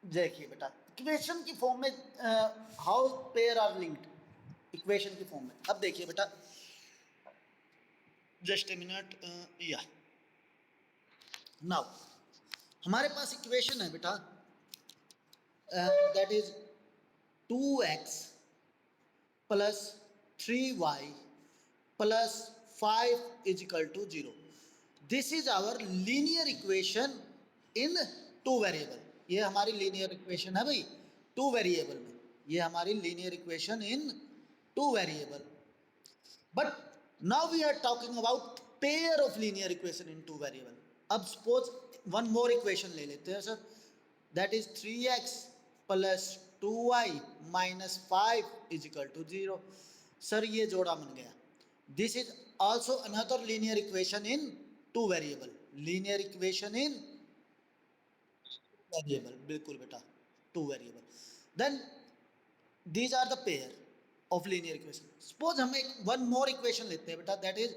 देखिए बेटा, इक्वेशन की फॉर्म में how pair are linked, equation की फॉर्म में। अब देखिए बेटा, जस्ट ए मिनट, या नाउ हमारे पास इक्वेशन है बेटा, that is 2x plus 3y plus 5 is equal to 0। This is our linear equation in two variable. ये हमारी लीनियर इक्वेशन है भाई, टू वेरिएबल में। ये हमारी linear equation in two variable. But now we are talking about pair of linear equation in two variable. अब suppose one more equation ले लेते हैं sir, that is 3x plus 2y minus 5 is equal to 0. Sir ये जोड़ा बन गया। This is also another linear equation in two variable. Linear equation in variable, बिल्कुल बेटा, two variable. Then these are the pair of linear equation. Suppose हम एक one more equation लेते हैं बेटा, that is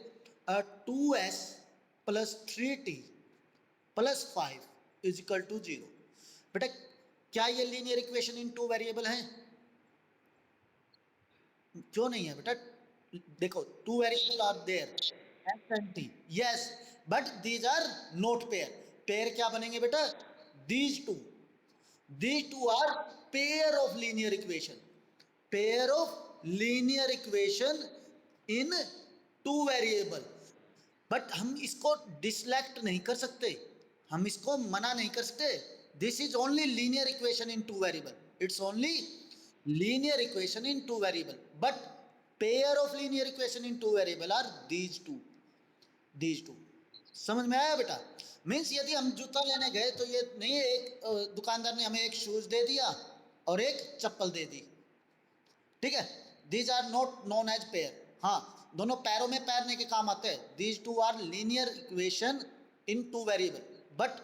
2s plus 3t plus 5 is equal to 0. बेटा क्या ये linear equation in two variable हैं? क्यों नहीं है बेटा? देखो, two variable are there, x and t, yes, but these are not pair. pair क्या बनेंगे बेटा? these two are pair of linear equation, pair of linear equation in two variable। But हम इसको डिसलेक्ट नहीं कर सकते, हम इसको मना नहीं कर सकते। This is only linear equation in two variable, it's only linear equation in two variable, but pair of linear equation in two variable are these two. समझ में आया बेटा? मीन्स यदि हम जूता लेने गए तो ये नहीं, एक दुकानदार ने हमें एक शूज दे दिया और एक चप्पल दे दी, ठीक है, these are not known as pair. हाँ, दोनों पैरों में पैरने के काम आते हैं। These two are linear equation in two variable, but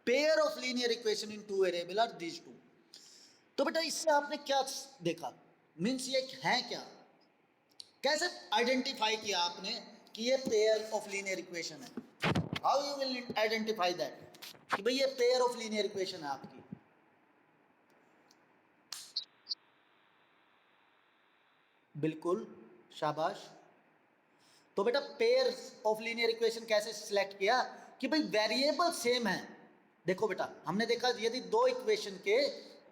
pair of linear equation in two variable are these two. तो बेटा इससे आपने क्या देखा? मीन्स ये है क्या, कैसे आइडेंटिफाई किया आपने कि ये पेयर ऑफ लीनियर इक्वेशन है? How you will identify that कि भाई ये पेयर ऑफ लीनियर इक्वेशन है आपकी? बिल्कुल, शाबाश। तो बेटा पेयर ऑफ लीनियर इक्वेशन कैसे सिलेक्ट किया कि भाई वेरिएबल सेम है। देखो बेटा, हमने देखा यदि दो इक्वेशन के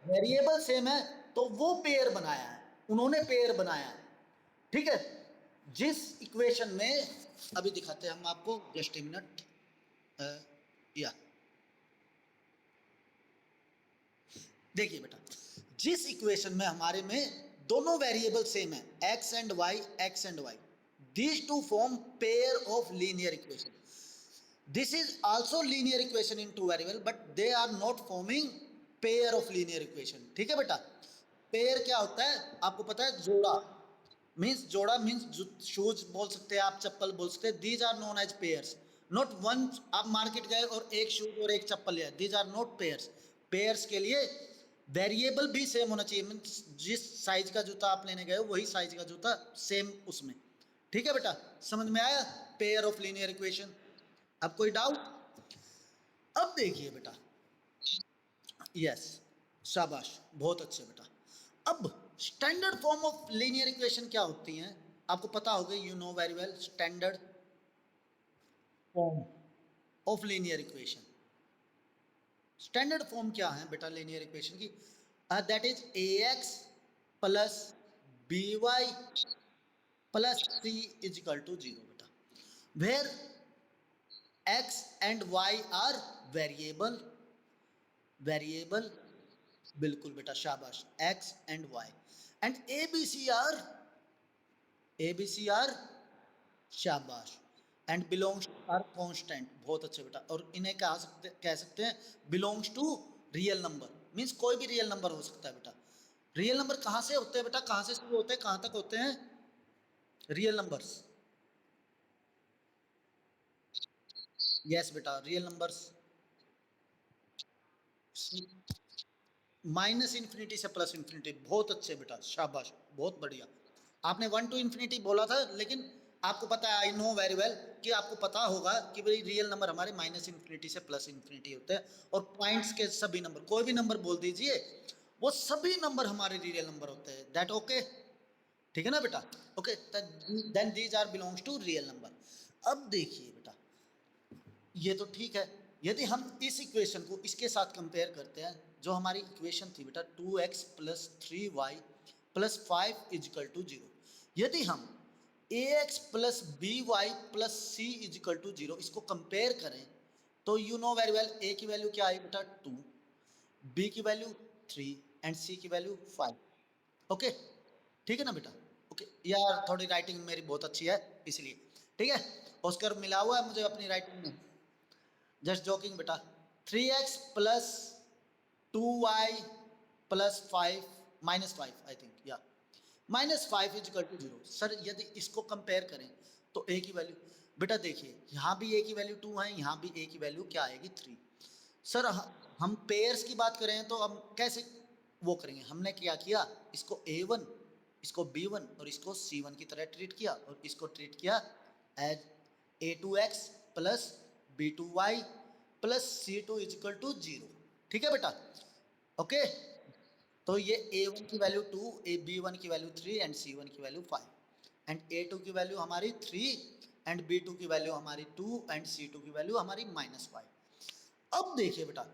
वेरिएबल सेम है तो वो पेयर बनाया है, उन्होंने पेयर बनाया है, ठीक है। जिस इक्वेशन में, अभी दिखाते हैं हम आपको, जस्ट ए मिनट, या देखिए बेटा, जिस इक्वेशन में हमारे में दोनों वेरिएबल सेम है, x and y, these two form pair of linear equation. This is also linear equation in two variable, but they are not forming pair of linear equation, ठीक है बेटा। पेयर क्या होता है आपको पता है? जोड़ा मीन्स शूज बोल सकते हैं आप, चप्पल बोल सकते हैं। These are known as pairs, not one. आप मार्केट गए और एक शूज और एक चप्पल लिया, these are not pairs. Pairs के लिए वेरिएबल भी सेम होना चाहिए, मीन्स जिस साइज का जूता आप लेने गए वही साइज का जूता सेम उसमें, ठीक है बेटा। समझ में आया पेयर ऑफ लीनियर इक्वेशन? अब कोई डाउट? अब देखिए बेटा, यस, शाबाश, बहुत अच्छे बेटा। अब standard form of linear equation क्या होती हैं आपको पता होगा, you know very well. Standard form of linear equation, standard form क्या है बेटा लीनियर इक्वेशन की? That is a x plus b y plus c is equal to 0 बेटा, where x and y are variable, बिल्कुल बेटा, शाबाश, x and y and ABC are शाबाश, and belongs are constant, बहुत अच्छे बेटा। और इन्हें कह सकते हैं belongs to real number, means कोई भी रियल नंबर हो सकता है बेटा। रियल नंबर कहाँ से होते हैं बेटा, कहाँ से शुरू होते हैं, कहाँ तक होते हैं रियल नंबर्स? यस बेटा, रियल नंबर्स माइनस इन्फिनिटी से प्लस इन्फिनिटी। बहुत अच्छे बेटा, शाबाश, बहुत बढ़िया। आपने 1 to इन्फिनिटी बोला था, लेकिन आपको पता है, आई नो वेरी वेल, कि आपको पता होगा कि भाई रियल नंबर हमारे माइनस इन्फिनिटी से प्लस इन्फिनिटी होते हैं, और पॉइंट्स के सभी नंबर, कोई भी नंबर बोल दीजिए, वो सभी नंबर हमारे रियल नंबर होते हैं। That okay? ठीक है ना बेटा? Okay, then these are belongs to real number. अब देखिए बेटा, ये तो ठीक है। यदि हम इस इक्वेशन को इसके साथ कंपेयर करते हैं, जो हमारी इक्वेशन थी बेटा 2x plus 3y plus 5 is equal to 0, यदि हम ax plus b y plus c is equal to 0 इसको कंपेयर करें, तो you know very well a की वैल्यू क्या आई बेटा 2, b की वैल्यू 3 एंड c की वैल्यू 5। ओके, ठीक है ना बेटा? ओके यार, थोड़ी राइटिंग मेरी बहुत अच्छी है इसलिए, ठीक है, ऑस्कर मिला हुआ है मुझे अपनी राइटिंग में। जस्ट जोकिंग बेटा। 3x plus 2y plus 5 minus 5 I think, या minus 5 is equal to 0। Sir यदि इसको कंपेयर करें तो a की वैल्यू, बेटा देखिए यहाँ भी a की वैल्यू 2 है, यहाँ भी a की वैल्यू क्या आएगी 3। सर हम पेयर्स की बात करें तो हम कैसे वो करेंगे? हमने क्या किया, इसको a1, इसको b1 और इसको c1 की तरह ट्रीट किया, और इसको ट्रीट किया as a2x plus b2y plus c2 is equal to 0। ठीक है बेटा? ओके, तो ये a1 की वैल्यू 2, b1 की वैल्यू 3 एंड c1 की वैल्यू 5, एंड a2 की वैल्यू हमारी 3 एंड b2 की वैल्यू हमारी 2 एंड c2 की वैल्यू हमारी -5। अब देखिए बेटा,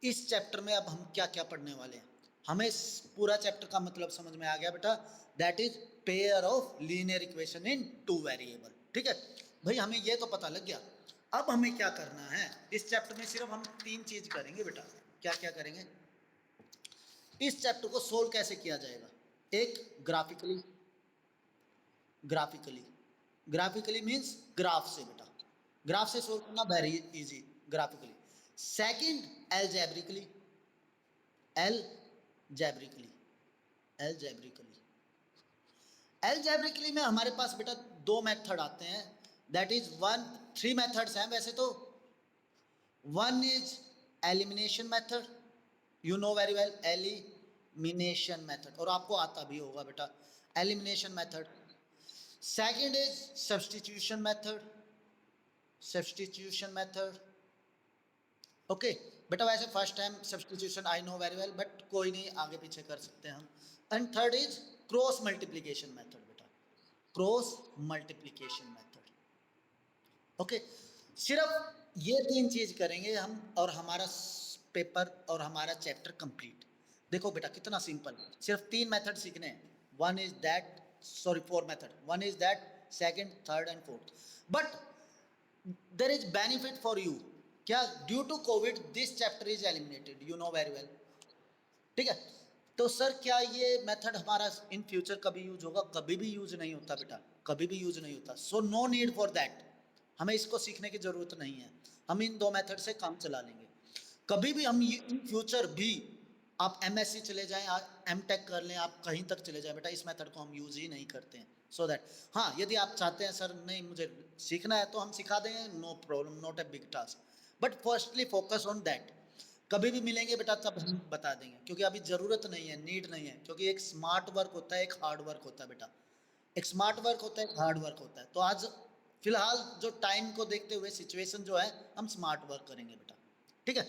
इस चैप्टर में अब हम क्या क्या पढ़ने वाले हैं। हमें इस पूरा चैप्टर का मतलब समझ में आ गया बेटा, that is pair of linear equation in two variable. ठीक है भाई, हमें ये तो पता लग गया। अब हमें क्या करना है, इस चैप्टर में सिर्फ हम 3 चीज करेंगे बेटा। क्या क्या करेंगे? इस चैप्टर को सोल्व कैसे किया जाएगा? एक graphically, graphically, graphically means graph से बेटा, ग्राफ से सोल्व करना very easy graphically. Second algebraically, algebraically, algebraically, algebraically में हमारे पास बेटा 2 मेथड आते हैं, दैट इज 3 मेथड्स हैं वैसे तो। One is elimination method, you know very well, elimination method, और आपको आता भी होगा बेटा elimination method. Second is substitution method, substitution method. Okay बेटा, वैसे first time substitution I know very well, but कोई नहीं, आगे पीछे कर सकते हैं हम। And third is cross multiplication method बेटा, क्रॉस मल्टीप्लीकेशन मेथड। ओके, सिर्फ ये 3 चीज करेंगे हम, और हमारा पेपर और हमारा चैप्टर कंप्लीट। देखो बेटा कितना सिंपल, सिर्फ 3 मेथड सीखने हैं। One is that, sorry 4 method, one is that, second, third and fourth. But there is benefit for you, क्या? Due to Covid this chapter is eliminated, you know very well. ठीक है, तो sir क्या ये method हमारा in future कभी use होगा? कभी भी यूज नहीं होता बेटा, कभी भी यूज नहीं होता। So no need for that, हमें इसको सीखने की जरूरत नहीं है, हम इन 2 मेथड से काम चला लेंगे। कभी भी हम इन फ्यूचर भी, आप एमएससी चले जाएं, एमटेक कर लें, आप कहीं तक चले जाएं बेटा, इस मेथड को हम यूज ही नहीं करते हैं। सो दैट, हाँ यदि आप चाहते हैं सर नहीं मुझे सीखना है तो हम सिखा देंगे, no problem, not a big task, but firstly focus on that. कभी भी मिलेंगे बेटा तब हम बता देंगे, क्योंकि अभी जरूरत नहीं है, नीड नहीं है, क्योंकि एक स्मार्ट वर्क होता है, एक हार्ड वर्क होता है बेटा, एक स्मार्ट वर्क होता है, एक हार्ड वर्क होता है। तो आज फिलहाल जो टाइम को देखते हुए सिचुएशन जो है, हम स्मार्ट वर्क करेंगे बेटा। ठीक है,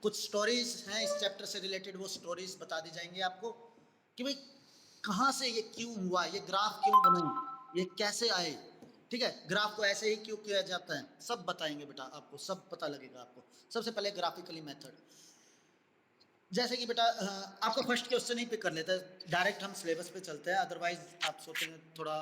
कुछ स्टोरीज हैं इस चैप्टर से रिलेटेड, वो स्टोरीज बता दी जाएंगी आपको कि भाई कहाँ से ये क्यों हुआ, ये ग्राफ क्यों बने, ये कैसे आए। ठीक है, ग्राफ को ऐसे ही क्यों किया जाता है, सब बताएंगे बेटा आपको, सब पता लगेगा आपको। सबसे पहले ग्राफिकली मेथड, जैसे कि बेटा आपका फर्स्ट क्वेश्चन ही पिक कर लेते हैं, डायरेक्ट हम सिलेबस पे चलते हैं, अदरवाइज आप सोचेंगे थोड़ा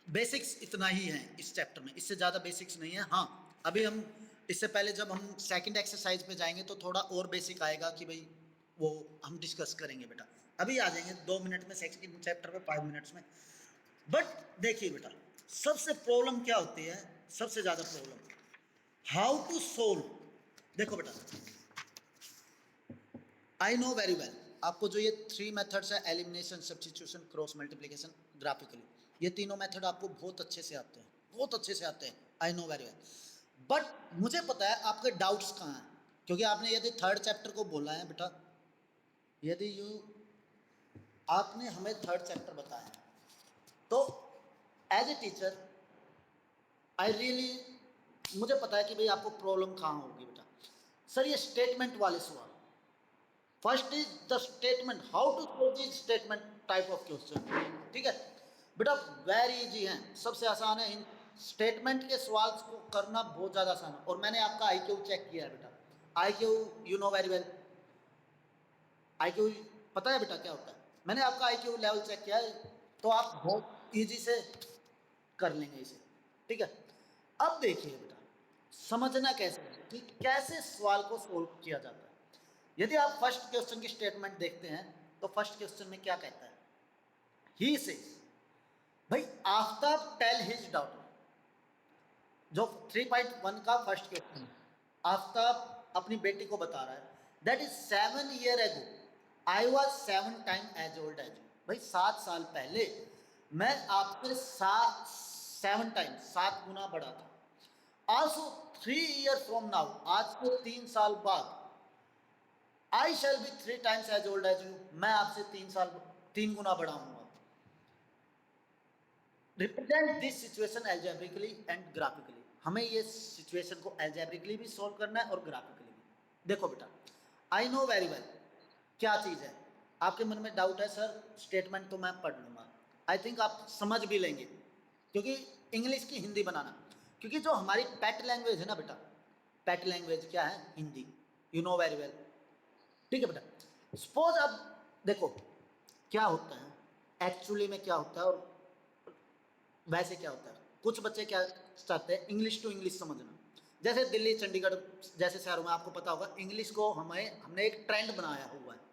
बेसिक्स इतना ही है इस चैप्टर में, इससे ज़्यादा बेसिक्स नहीं है। हाँ अभी हम इससे पहले जब हम सेकंड एक्सरसाइज पे जाएंगे तो थोड़ा और बेसिक आएगा कि भाई वो हम डिस्कस करेंगे बेटा। अभी आ जाएंगे 2 मिनट में सेकंड चैप्टर पे, 5 मिनट्स में। बट देखिए बेटा, सबसे प्रॉब्लम क्या होती है, सबसे ज़्यादा प्रॉब्लम हाउ टू सोल्व। देखो बेटा, आई नो वेरी वेल, आपको जो ये 3 मेथड्स है, elimination, substitution, cross multiplication, graphically, ये तीनों मेथड आपको बहुत अच्छे से आते हैं, बहुत अच्छे से आते हैं, आई नो वेरी वेल। बट मुझे पता है आपके डाउट्स कहाँ हैं, क्योंकि आपने यदि थर्ड चैप्टर को बोला है बेटा, यदि आपने हमें थर्ड चैप्टर बताया है, तो as a teacher I really, मुझे पता है कि भाई आपको प्रॉब्लम कहाँ होगी बेटा। सर ये स्टेटमेंट वाले सवाल, first is the statement, how to solve this statement type of question, ठीक है बेटा, वेरी इजी है, सबसे आसान है। इन स्टेटमेंट के सवाल को करना बहुत ज़्यादा आसान है। और मैंने आपका आईक्यू चेक किया है बेटा, IQ you know very well, IQ पता है बेटा क्या होता है, मैंने आपका आईक्यू लेवल चेक किया है, तो आप बहुत इजी से कर लेंगे इसे, ठीक है। अब देखिए बेटा, समझना कैसे है कि कैसे सवाल को सोल्व किया जाता है। यदि आप फर्स्ट क्वेश्चन की स्टेटमेंट देखते हैं तो फर्स्ट क्वेश्चन में क्या कहता है, ही सेज, भाई आफ्ताब टेल हिज डॉटर, जो 3.1 का फर्स्ट क्वेश्चन है, आफ्ताब अपनी बेटी को बता रहा है, that is 7 years ago I was 7 times as old as you, भाई 7 साल पहले मैं आपसे 7 गुना बड़ा था। ऑल्सो 3 years फ्रॉम नाउ, आज से 3 साल बाद, I shall be 3 times as old as you, मैं आपसे 3 गुना बड़ा हूंगा। Represent this situation algebraically and graphically, हमें ये सिचुएशन को एल्जेब्रिकली भी सॉल्व करना है और ग्राफिकली भी। देखो बेटा, आई नो वेरी वेल क्या चीज़ है, आपके मन में डाउट है सर स्टेटमेंट तो मैं पढ़ लूँगा, आई थिंक आप समझ भी लेंगे, क्योंकि इंग्लिश की हिंदी बनाना, क्योंकि जो हमारी पेट लैंग्वेज है ना बेटा, पेट लैंग्वेज क्या है, Hindi, you know very well, ठीक है बेटा। सपोज अब देखो क्या होता है, एक्चुअली में क्या होता है और वैसे क्या होता है, कुछ बच्चे क्या चाहते हैं, इंग्लिश टू इंग्लिश समझना, जैसे दिल्ली चंडीगढ़ जैसे शहरों में आपको पता होगा इंग्लिश को हमने एक ट्रेंड बनाया हुआ है,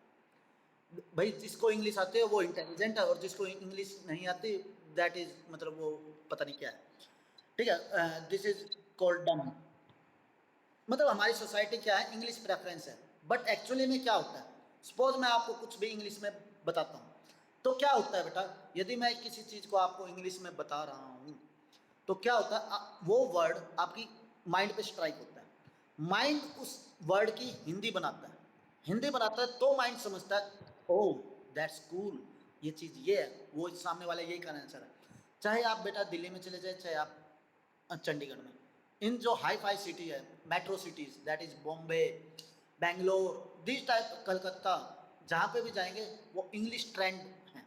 भाई जिसको इंग्लिश आती है वो इंटेलिजेंट है और जिसको इंग्लिश नहीं आती दैट इज मतलब वो पता नहीं क्या है, ठीक है, दिस इज कॉल्ड डम। मतलब हमारी सोसाइटी क्या है, इंग्लिश प्रेफरेंस है, बट एक्चुअली में क्या होता है, सपोज मैं आपको कुछ भी इंग्लिश में बताता हूँ, तो क्या होता है बेटा, यदि मैं किसी चीज़ को आपको इंग्लिश में बता रहा हूँ तो क्या होता है, वो वर्ड आपकी माइंड पे स्ट्राइक होता है, माइंड उस वर्ड की हिंदी बनाता है, हिंदी बनाता है तो माइंड समझता है ओह दैट्स कूल, ये चीज़ ये है, वो सामने वाला यही का आंसर है। चाहे आप बेटा दिल्ली में चले जाए, चाहे आप चंडीगढ़ में, इन जो हाई फाई सिटी है, metro cities that is Bombay, Bangalore, this type, Calcutta, जहाँ पे भी जाएंगे वो इंग्लिश ट्रेंड है,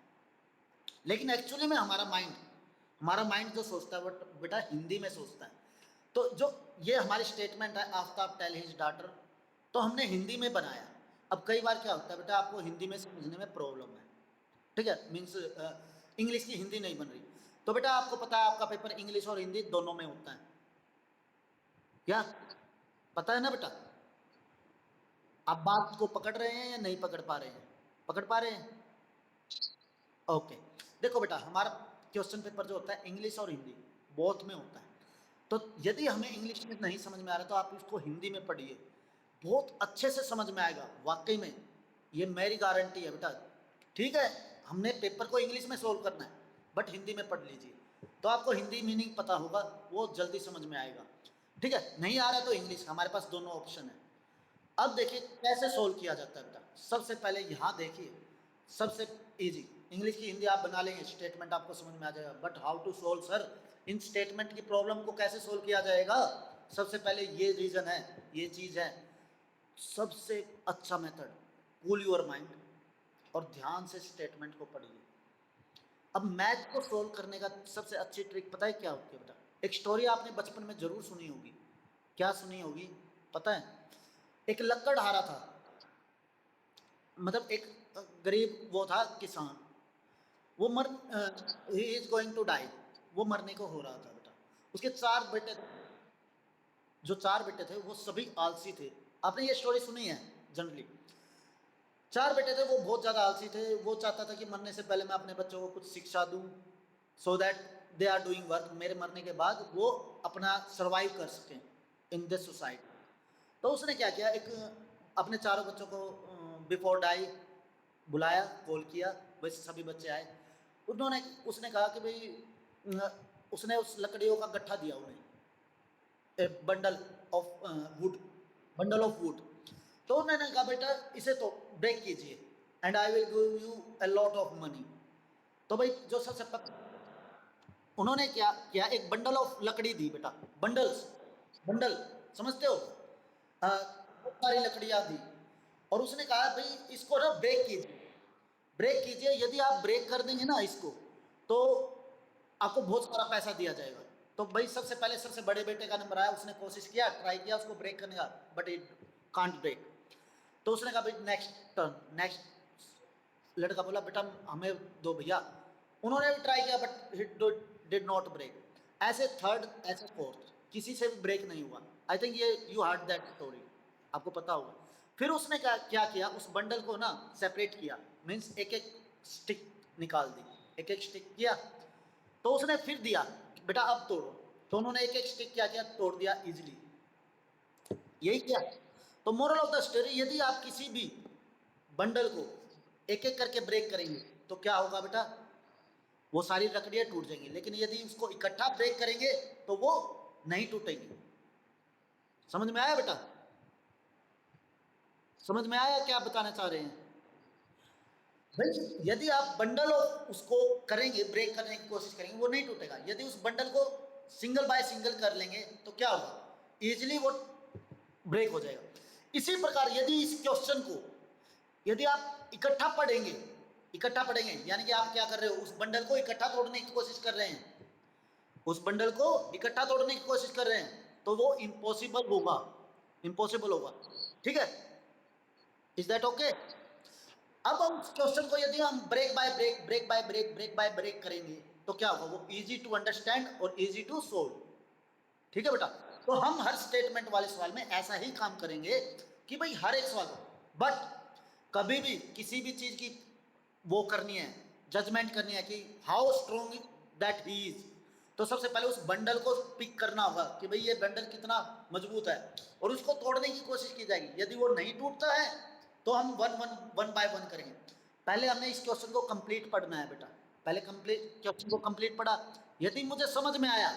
लेकिन एक्चुअली में हमारा माइंड जो सोचता है वो बेटा हिंदी में सोचता है। तो जो ये हमारी स्टेटमेंट है, आफ्ताब टेल हिज डॉटर, तो हमने हिंदी में बनाया। अब कई बार क्या होता है बेटा, आपको हिंदी में समझने में प्रॉब्लम है, ठीक है, मीन्स इंग्लिश की हिंदी नहीं बन रही, तो बेटा आपको पता है आपका पेपर इंग्लिश और हिंदी दोनों में होता है, क्या पता है ना बेटा, आप बात को पकड़ रहे हैं या नहीं पकड़ पा रहे हैं, पकड़ पा रहे हैं, ओके। देखो बेटा हमारा क्वेश्चन पेपर जो होता है इंग्लिश और हिंदी बोथ में होता है, तो यदि हमें इंग्लिश में नहीं समझ में आ रहा तो आप इसको हिंदी में पढ़िए, बहुत अच्छे से समझ में आएगा, वाकई में ये मेरी गारंटी है बेटा, ठीक है। हमने पेपर को इंग्लिश में सोल्व करना है बट हिंदी में पढ़ लीजिए, तो आपको हिंदी मीनिंग पता होगा, वो जल्दी समझ में आएगा, ठीक है। नहीं आ रहा तो इंग्लिश, हमारे पास दोनों ऑप्शन है। अब देखिए कैसे सोल्व किया जाता है बेटा, सबसे पहले यहाँ देखिए, सबसे इजी, इंग्लिश की हिंदी आप बना लेंगे, स्टेटमेंट आपको समझ में आ जाएगा, but how to solve sir, इन स्टेटमेंट की प्रॉब्लम को कैसे सोल्व किया जाएगा, सबसे पहले ये रीजन है, ये चीज़ है, सबसे अच्छा मेथड, कूल योर माइंड और ध्यान से स्टेटमेंट को पढ़िए। अब मैथ को सोल्व करने का सबसे अच्छी ट्रिक पता है क्या होती है बेटा, एक स्टोरी आपने बचपन में जरूर सुनी होगी, क्या सुनी होगी पता है, एक लकड़हारा था, मतलब एक गरीब वो था किसान, वो ही इज गोइंग टू डाई, वो मरने को हो रहा था बेटा, उसके 4 बेटे, जो 4 बेटे थे वो सभी आलसी थे, आपने ये स्टोरी सुनी है जनरली, 4 बेटे थे वो बहुत ज़्यादा आलसी थे, वो चाहता था कि मरने से पहले मैं अपने बच्चों को कुछ शिक्षा दूँ, so that they are doing work, मेरे मरने के बाद वो अपना सर्वाइव कर सकें इन दिस सोसाइटी। तो उसने क्या किया, एक अपने चारों बच्चों को बिफोर डाई बुलाया, कॉल किया, वैसे सभी बच्चे आए, उन्होंने उसने कहा कि भाई उसने उस लकड़ियों का गट्ठा दिया उन्हें, ए bundle of would, bundle of would, तो उन्होंने कहा बेटा इसे तो ब्रेक कीजिए and I will give you a lot of money. तो भाई जो सबसे उन्होंने क्या किया, एक बंडल ऑफ लकड़ी दी बेटा, बंडल्स, बंडल समझते हो, बहुत सारी लकड़ियां दी, और उसने कहा भाई इसको ना ब्रेक कीजिए, ब्रेक कीजिए, यदि आप ब्रेक कर देंगे ना इसको तो आपको बहुत सारा पैसा दिया जाएगा। तो भाई सबसे पहले सबसे बड़े बेटे का नंबर आया, उसने कोशिश किया, ट्राई किया उसको ब्रेक करने का, बट इट कांट ब्रेक। तो उसने कहा भाई नेक्स्ट टर्न, नेक्स्ट लड़का बोला बेटा हमें दो भैया, उन्होंने भी ट्राई किया but it did not break. ऐसे थर्ड, ऐसे फोर्थ, किसी से भी ब्रेक नहीं हुआ। आई थिंक ये यू हर्ड दैट स्टोरी, आपको पता होगा। फिर उसने क्या किया, उस बंडल को ना सेपरेट किया, मीन्स एक एक स्टिक निकाल दी, एक एक स्टिक किया, तो उसने फिर दिया बेटा अब तोड़ो, तो उन्होंने एक एक स्टिक क्या किया, तोड़ दिया इजिली, यही किया। तो मोरल ऑफ द स्टोरी, यदि आप किसी भी बंडल को एक एक करके ब्रेक करेंगे तो क्या होगा बेटा, वो सारी लकड़ियां टूट जाएंगी, लेकिन यदि उसको इकट्ठा ब्रेक करेंगे तो वो नहीं टूटेगी। समझ में आया बेटा, समझ में आया क्या बताना चाह रहे हैं भाई? यदि आप बंडल उसको करेंगे, ब्रेक करने की कोशिश करेंगे, वो नहीं टूटेगा। यदि उस बंडल को सिंगल बाय सिंगल कर लेंगे तो क्या होगा, इजिली वो ब्रेक हो जाएगा। इसी प्रकार यदि इस क्वेश्चन को यदि आप इकट्ठा पढ़ेंगे, इकट्ठा पढ़ेंगे यानी कि आप क्या कर रहे हो, उस बंडल को इकट्ठा तोड़ने की कोशिश कर रहे हैं, उस बंडल को इकट्ठा तोड़ने की कोशिश कर रहे हैं, तो वो इम्पॉसिबल होगा, इम्पॉसिबल होगा। ठीक है, इज दैट ओके? अब हम क्वेश्चन को यदि हम break by break, break by break, break by break करेंगे तो क्या होगा, वो इजी टू अंडरस्टैंड और इजी टू सोल्व। ठीक है बेटा, तो हम हर स्टेटमेंट वाले सवाल में ऐसा ही काम करेंगे कि भाई हर एक सवाल, बट कभी भी किसी भी चीज की वो करनी है, जजमेंट करनी है कि how strong that he is, तो सबसे पहले उस बंडल को पिक करना होगा कि भाई ये बंडल कितना मजबूत है, और उसको तोड़ने की कोशिश की जाएगी। यदि वो नहीं टूटता है तो हम वन बाय वन करेंगे। पहले हमने इस क्वेश्चन को कंप्लीट पढ़ना है बेटा, पहले कंप्लीट क्वेश्चन को कंप्लीट पढ़ा, यदि मुझे समझ में आया,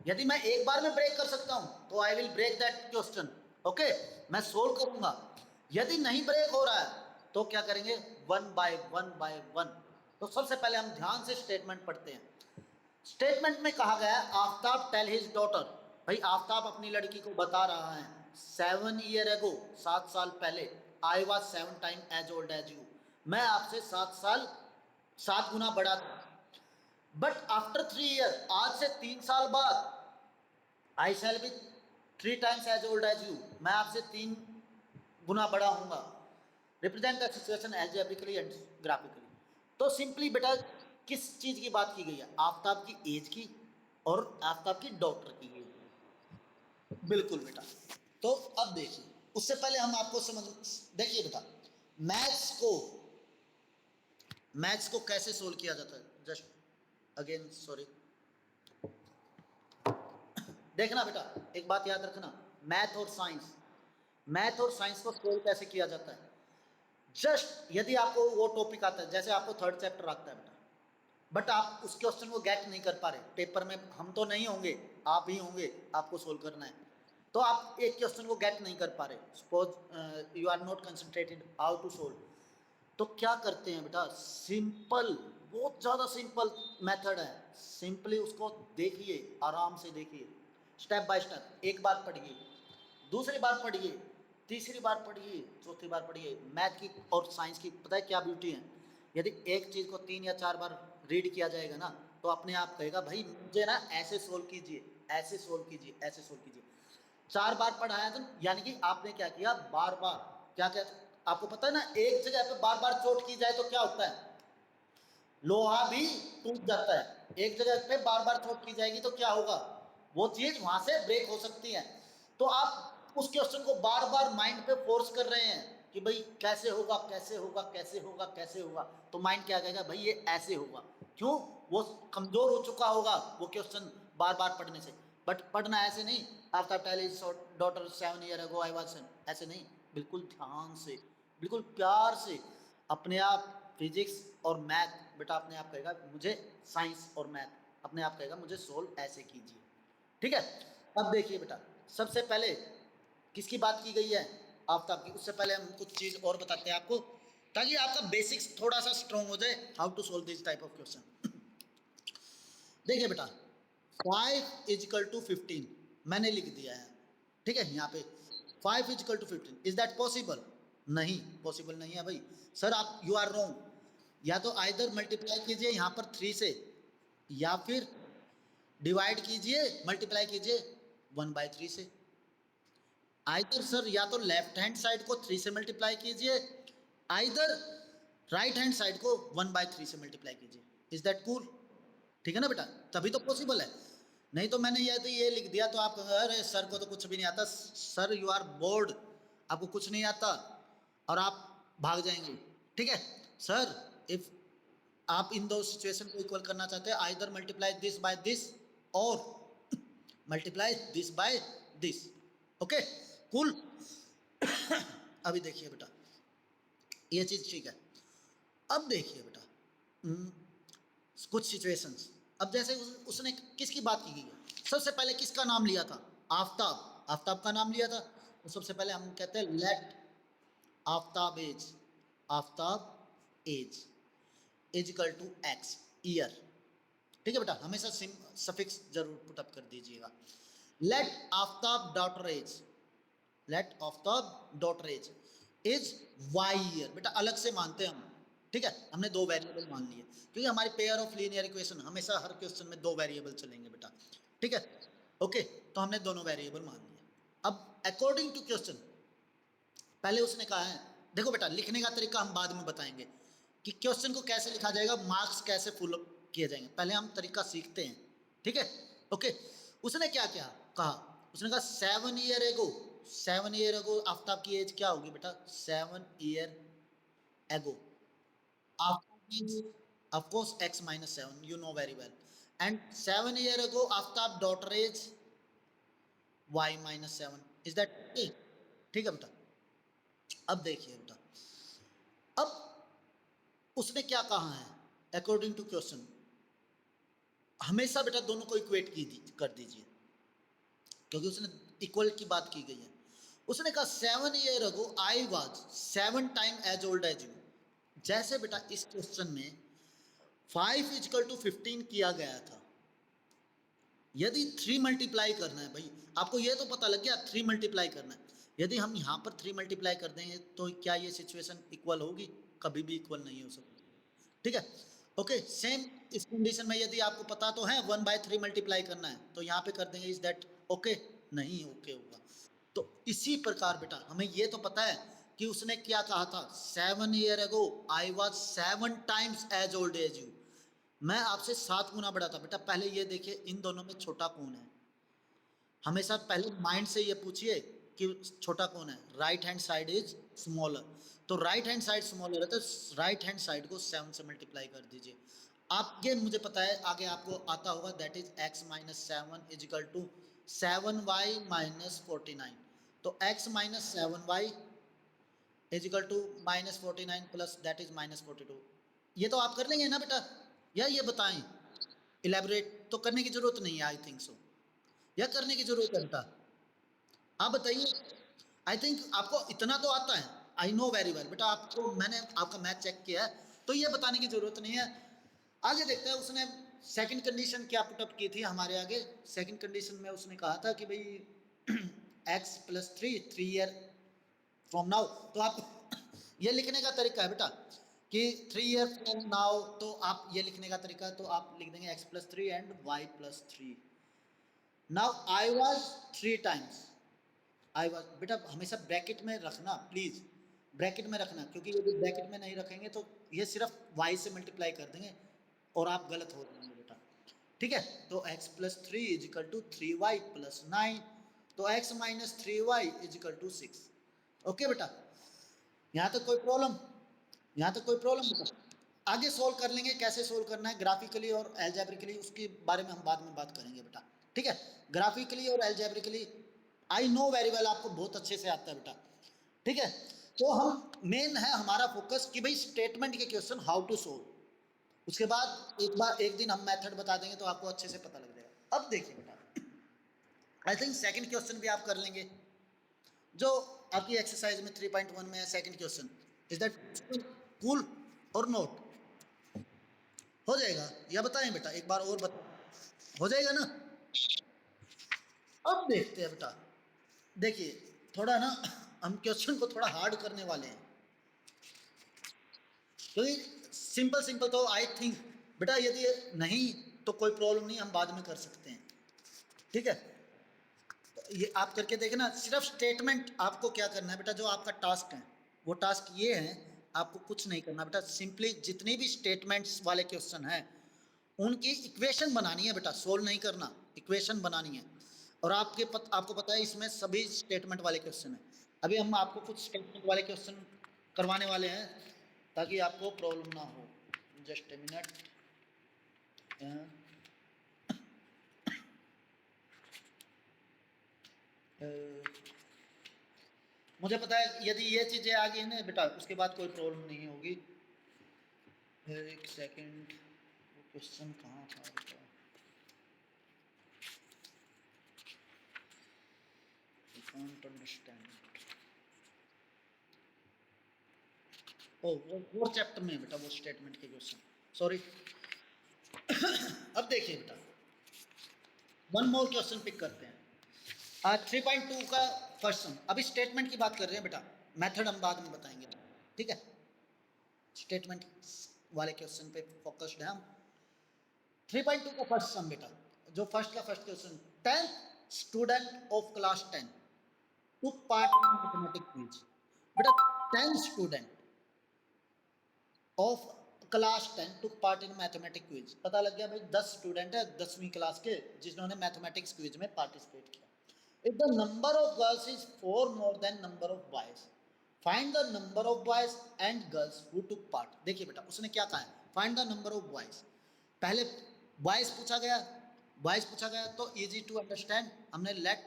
यदि मैं एक बार में ब्रेक कर सकता हूं तो I will break that question, okay, मैं सोल्व करूंगा। यदि नहीं ब्रेक हो रहा है तो क्या करेंगे, one by one by one. तो सबसे पहले हम ध्यान से स्टेटमेंट पढ़ते हैं। स्टेटमेंट में कहा गया है आफ्ताब टेल हिज डॉटर, भाई आफ्ताब अपनी लड़की को बता रहा है, 7 ईयर एगो, 7 साल पहले, I was 7 time as old as you, मैं आपसे 7 साल 7 गुना बड़ा था। बट आफ्टर 3 ईयर, आज से 3 साल बाद, I shall be 3 times as old as you, मैं आपसे 3 गुना बड़ा हूंगा। Represent the situation algebraically and graphically. तो सिंपली बेटा किस चीज की बात की गई है, आफ्ताब की एज की और आफ्ताब की डॉक्टर की एज। बिल्कुल बेटा। तो अब देखिए, उससे पहले हम आपको समझ, देखिए बेटा, मैथ्स को मैथ्स को कैसे सोल्व किया जाता है, जस्ट अगेन सॉरी, देखना बेटा, एक बात याद रखना, मैथ और साइंस, मैथ और साइंस को सोल्व कैसे किया जाता है। जस्ट यदि आपको वो टॉपिक आता है, जैसे आपको थर्ड चैप्टर आता है बेटा, बट आप उस क्वेश्चन को गेट नहीं कर पा रहे, पेपर में हम तो नहीं होंगे, आप ही होंगे, आपको सोल्व करना है, तो आप एक क्वेश्चन को गेट नहीं कर पा रहे, suppose you are not concentrated how to solve, तो क्या करते हैं बेटा, सिंपल, बहुत ज़्यादा सिंपल मेथड है, सिंपली उसको देखिए, आराम से देखिए, स्टेप बाय स्टेप, एक बार पढ़िए, दूसरी बार पढ़िए, तीसरी बार पढ़िए, चौथी बार पढ़िए। मैथ की और साइंस की पता है क्या ब्यूटी है, यदि एक चीज़ को 3 या 4 बार रीड किया जाएगा ना तो अपने आप कहेगा भाई मुझे ना ऐसे सोल्व कीजिए, ऐसे सोल्व कीजिए, ऐसे सोल्व कीजिए। 4 बार पढ़ाया तो यानी कि आपने क्या किया, बार बार, क्या क्या, आपको पता है ना, एक जगह पे बार बार चोट की जाए तो क्या होता है, लोहा भी टूट जाता है, एक जगह पे बार बार चोट की जाएगी तो क्या होगा, वो चीज वहां से ब्रेक हो सकती है। तो आप उस क्वेश्चन को बार बार माइंड पे फोर्स कर रहे हैं कि भाई कैसे होगा, कैसे होगा, कैसे होगा, कैसे होगा, तो माइंड क्या कहेगा, भाई ये ऐसे होगा, क्यों, वो कमजोर हो चुका होगा वो क्वेश्चन बार बार पढ़ने से। बट पढ़ना ऐसे नहीं, Aftab tell his daughter 7 year ago I was, ऐसे नहीं, बिल्कुल ध्यान से, बिल्कुल प्यार से, अपने आप फिजिक्स और मैथ बेटा अपने आप कहेगा मुझे, साइंस और मैथ अपने आप कहेगा मुझे सोल्व ऐसे कीजिए। ठीक है, अब देखिए बेटा, सबसे पहले किसकी बात की गई है, आफ्ताब की। उससे पहले हम कुछ चीज और बताते हैं आपको, ताकि आपका बेसिक्स थोड़ा सा स्ट्रॉन्ग हो जाए, how to solve this type of question. देखिए बेटा, 5 इज इक्वल टू 15 मैंने लिख दिया है, ठीक है, यहाँ पे 5 is equal to 15, is that possible? नहीं, पॉसिबल नहीं है भाई। सर आप यू आर रॉन्ग, या तो आइदर मल्टीप्लाई कीजिए यहाँ पर 3 से, या फिर डिवाइड कीजिए, मल्टीप्लाई कीजिए 1/3 से। आइदर सर या तो लेफ्ट हैंड साइड को 3 से मल्टीप्लाई कीजिए, आइदर राइट हैंड साइड को 1/3 से मल्टीप्लाई कीजिए। Is that cool? ठीक है ना बेटा, तभी तो पॉसिबल है। नहीं तो मैंने ये लिख दिया तो आप कहोगे अरे सर को तो कुछ भी नहीं आता। सर यू आर बोर्ड, आपको कुछ नहीं आता और आप भाग जाएंगे। ठीक है सर, इफ आप इन दो सिचुएशन को इक्वल करना चाहते हैं, either multiply this by this और multiply this by this. Okay cool. अभी देखिए बेटा, ये चीज ठीक है। अब देखिए बेटा, कुछ सिचुएशंस। अब जैसे उसने किसकी बात की गई है, सबसे पहले किसका नाम लिया था? आफताब, आफताब का नाम लिया था। तो सबसे पहले हम कहते हैं let Aftab age, Aftab age equal to x, year. ठीक है बेटा, हमेशा सफिक्स जरूर पुटअप कर दीजिएगा। Let Aftab daughter age, let Aftab daughter age is y year. बेटा अलग से मानते हैं हम, ठीक है, हमने दो वेरिएबल मान लिए क्योंकि हमारी पेयर ऑफ लीनियर इक्वेशन हमेशा हर क्वेश्चन में दो वेरिएबल चलेंगे बेटा। ठीक है ओके, तो हमने दोनों वेरिएबल मान लिए। अब अकॉर्डिंग टू क्वेश्चन, पहले उसने कहा है, देखो बेटा लिखने का तरीका हम बाद में बताएंगे कि क्वेश्चन को कैसे लिखा जाएगा, मार्क्स कैसे फुल किए जाएंगे, पहले हम तरीका सीखते हैं। ठीक है ओके, उसने क्या क्या कहा, उसने कहा 7 ईयर एगो, 7 ईयर एगो आफ्ताब की एज क्या होगी बेटा? 7 year ago Aftab age of course x minus 7, you know very well, and 7 year ago Aftab daughter age y minus 7, is that okay? ठीक है बेटा। अब देखिए बेटा, अब उसने क्या कहा है अकॉर्डिंग टू क्वेश्चन, हमेशा बेटा दोनों को इक्वेट कर दीजिए क्योंकि उसने इक्वल की बात की गई है। उसने कहा 7 year ago I was 7 time as old as you. जैसे बेटा इस क्वेश्चन में 5 इक्वल टू 15 किया गया था, यदि 3 मल्टीप्लाई करना है भाई, आपको ये तो पता लग गया 3 मल्टीप्लाई करना है, यदि हम यहाँ पर 3 मल्टीप्लाई कर देंगे तो क्या ये सिचुएशन इक्वल होगी? कभी भी इक्वल नहीं हो सकती। ठीक है ओके, सेम इस कंडीशन में यदि आपको पता तो है 1/3 मल्टीप्लाई करना है तो यहाँ पे कर देंगे, इज दैट ओके? नहीं ओके होगा। तो इसी प्रकार बेटा हमें ये तो पता है कि उसने क्या कहा था, 7 year ago I was 7 times as old as you, मैं आपसे 7 गुना बड़ा था। बेटा पहले ये देखिए इन दोनों में छोटा कौन है, हमेशा पहले माइंड से ये पूछिए कि छोटा कौन है। Right hand side is smaller, तो राइट हैंड साइड स्मॉलर है तो राइट हैंड साइड को 7 से मल्टीप्लाई कर दीजिए। आप ये मुझे पता है आगे आपको आता होगा, that is x minus 7 is equal to 7y minus 49। तो x minus 7y is equal to -49 plus that is -42। ये तो आप कर लेंगे ना बेटा, या ये बताएं? इलेबोरेट तो करने की जरूरत नहीं है, आई थिंक सो, या करने की जरूरत है बेटा? आप बताइए। आई थिंक आपको इतना तो आता है, आई नो वेरी वेल बेटा, आपको मैंने आपका मैथ चेक किया है तो ये बताने की जरूरत नहीं है। आगे देखते हैं उसने सेकंड कंडीशन क्या पुटअप की थी हमारे आगे। सेकंड कंडीशन में उसने कहा था कि भाई x + 3 ईयर फ्रॉम नाउ, तो आप ये लिखने का तरीका है बेटा कि 3 ईयर फ्रॉम नाउ, तो आप ये लिखने का तरीका है तो आप लिख देंगे x + 3 and y + 3। Now I was 3 times, I was बेटा हमेशा ब्रैकेट में रखना प्लीज, ब्रैकेट में रखना, क्योंकि यदि ब्रैकेट में नहीं रखेंगे तो ये सिर्फ y से मल्टीप्लाई कर देंगे और आप गलत हो जाएंगे बेटा। ठीक है, तो x + 3 is equal to 3y + 9, तो x - 3y is equal to 6। Okay बेटा, यहाँ तक कोई प्रॉब्लम? यहाँ तक कोई प्रॉब्लम बेटा? आगे सोल्व कर लेंगे, कैसे सोल्व करना है ग्राफिकली और एल्जेब्रिकली, उसके बारे में हम बाद में बात करेंगे बेटा। ठीक है, ग्राफिकली और एल्जेब्रिकली आई नो वेरी वेल, आपको बहुत अच्छे से आता है बेटा। ठीक है, तो हम मेन है हमारा फोकस कि भाई स्टेटमेंट के क्वेश्चन हाउ टू सोल्व, उसके बाद एक दिन हम मेथड बता देंगे तो आपको अच्छे से पता लग जाएगा। अब देखिए बेटा, आई थिंक सेकंड क्वेश्चन भी आप कर लेंगे जो आपकी एक्सरसाइज में 3.1 में है। Second question, is that cool और नोट? हो जाएगा या बताएं बेटा? एक बार और बता, हो जाएगा ना? अब देखते हैं बेटा, देखिए थोड़ा ना हम क्वेश्चन को थोड़ा हार्ड करने वाले हैं, क्योंकि सिंपल सिंपल तो आई थिंक बेटा यदि नहीं तो कोई प्रॉब्लम नहीं, हम बाद में कर सकते हैं, ठीक है। तो ये आप करके देखें ना, सिर्फ स्टेटमेंट आपको क्या करना है बेटा, जो आपका टास्क है वो टास्क ये है, आपको कुछ नहीं करना बेटा, सिंपली जितनी भी स्टेटमेंट्स वाले क्वेश्चन हैं उनकी इक्वेशन बनानी है बेटा, सोल्व नहीं करना, इक्वेशन बनानी है। और आपको पता है इसमें सभी स्टेटमेंट वाले क्वेश्चन हैं। अभी हम आपको कुछ स्टेटमेंट वाले क्वेश्चन करवाने वाले हैं ताकि आपको प्रॉब्लम ना हो। Just a minute. मुझे पता है यदि ये चीज़ें आ गई ना बेटा उसके बाद कोई प्रॉब्लम नहीं होगी। एक सेकंड, वो क्वेश्चन कहाँ था बेटा? I can't understand. ओ वो चैप्टर में है बेटा, वो स्टेटमेंट के क्वेश्चन, सॉरी। अब देखिए बेटा, वन मोर क्वेश्चन पिक करते हैं। 3.2 का फर्स्ट सम, अभी स्टेटमेंट की बात कर रहे हैं बेटा, मेथड हम बाद में बताएंगे, ठीक है। स्टेटमेंट वाले क्वेश्चन पे फोकस्ड है हम। 3.2 का फर्स्ट सम बेटा, जो फर्स्ट का first question, 10th student of class 10 took part in mathematics quiz. बेटा 10 student of class 10 took part in mathematics quiz, पता लग गया भाई 10 स्टूडेंट है 10वीं क्लास के जिन्होंने मैथमेटिक्स क्विज में पार्टिसिपेट किया। If the number of girls is 4 more than number of boys, find the number of boys and girls who took part। देखिए बेटा उसने क्या कहा है, find the number of boys। पहले बॉयज पूछा गया तो इजी टू अंडरस्टैंड, हमने let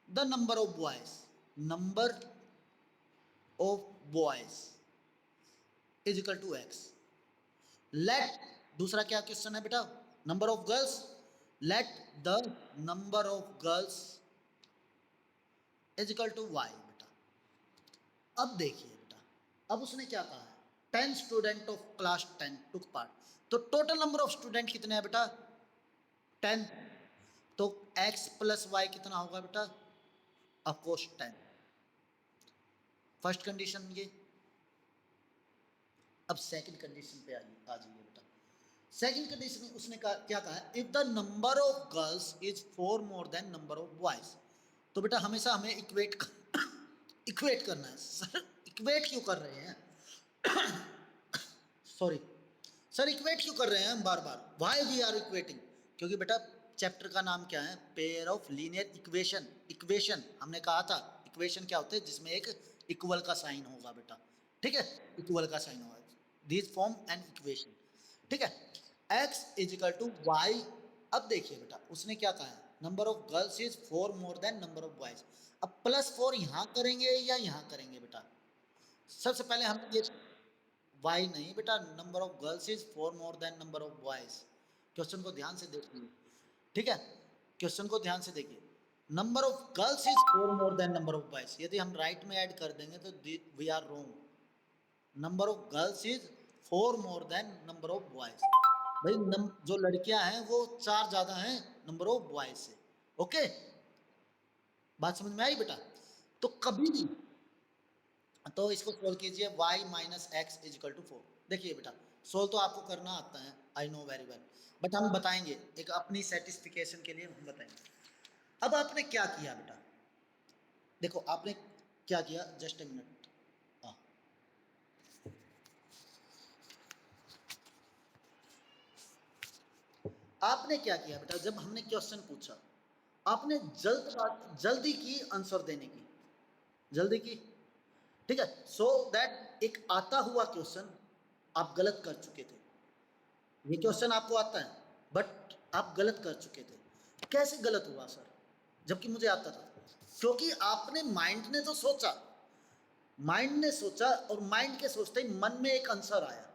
the number of boys is equal to x. Let दूसरा क्या क्वेश्चन है बेटा, number of girls, let the number of girls is equal to y बेटा। अब देखिए बेटा, अब उसने क्या कहा है, 10 student of class 10 took part, तो टोटल नंबर ऑफ स्टूडेंट कितने हैं बेटा 10, तो x प्लस वाई कितना होगा बेटा, ऑफकोर्स 10। फर्स्ट कंडीशन ये। अब सेकंड कंडीशन पे आ जाइए बेटा। सेकंड कंडीशन में उसने क्या कहा है, if the number of girls is 4 more than number of boys, तो बेटा हमेशा हमें इक्वेट करना है। सर इक्वेट क्यों कर रहे हैं, सॉरी सर इक्वेट क्यों कर रहे हैं हम बार बार, वाई वी आर इक्वेटिंग, क्योंकि बेटा चैप्टर का नाम क्या है, pair of linear equation. Equation हमने कहा था, इक्वेशन क्या होते हैं जिसमें एक इक्वल का साइन होगा बेटा, ठीक है, इक्वल का साइन होगा, दिस फॉर्म एन इक्वेशन, ठीक है। x is equal to y. अब देखिए बेटा उसने क्या कहा है, number of girls is 4 more than number of boys. अब +4 यहाँ करेंगे या यहाँ करेंगे बेटा, सबसे पहले हम ये वाई नहीं बेटा, number of girls is 4 more than number of boys. Question को ध्यान से देखिए, ठीक है, क्वेश्चन को ध्यान से देखिए, number of girls is 4 more than number of boys, यदि हम राइट में ऐड कर देंगे तो we are wrong, number of girls is 4 more than number of boys. भाई जो लड़कियां हैं वो 4 ज्यादा हैं नंबर ऑफ बॉयज से, ओके, बात समझ में आई बेटा। तो कभी भी तो इसको सोल्व कीजिए, y minus x is equal to 4। देखिए बेटा सोल्व तो आपको करना आता है, I know very well, but हम बताएंगे एक अपनी सेटिस्फिकेशन के लिए हम बताएंगे। अब आपने क्या किया बेटा, देखो आपने क्या किया, जस्ट ए मिनट, आपने क्या किया बेटा, जब हमने क्वेश्चन पूछा आपने जल्दी की आंसर देने की, जल्दी की, ठीक है, सो दैट एक आता हुआ क्वेश्चन आप गलत कर चुके थे, ये क्वेश्चन आपको आता है बट आप गलत कर चुके थे। कैसे गलत हुआ सर, जबकि मुझे आता था, क्योंकि आपने माइंड ने तो सोचा, माइंड ने सोचा और माइंड के सोचते ही मन में एक आंसर आया,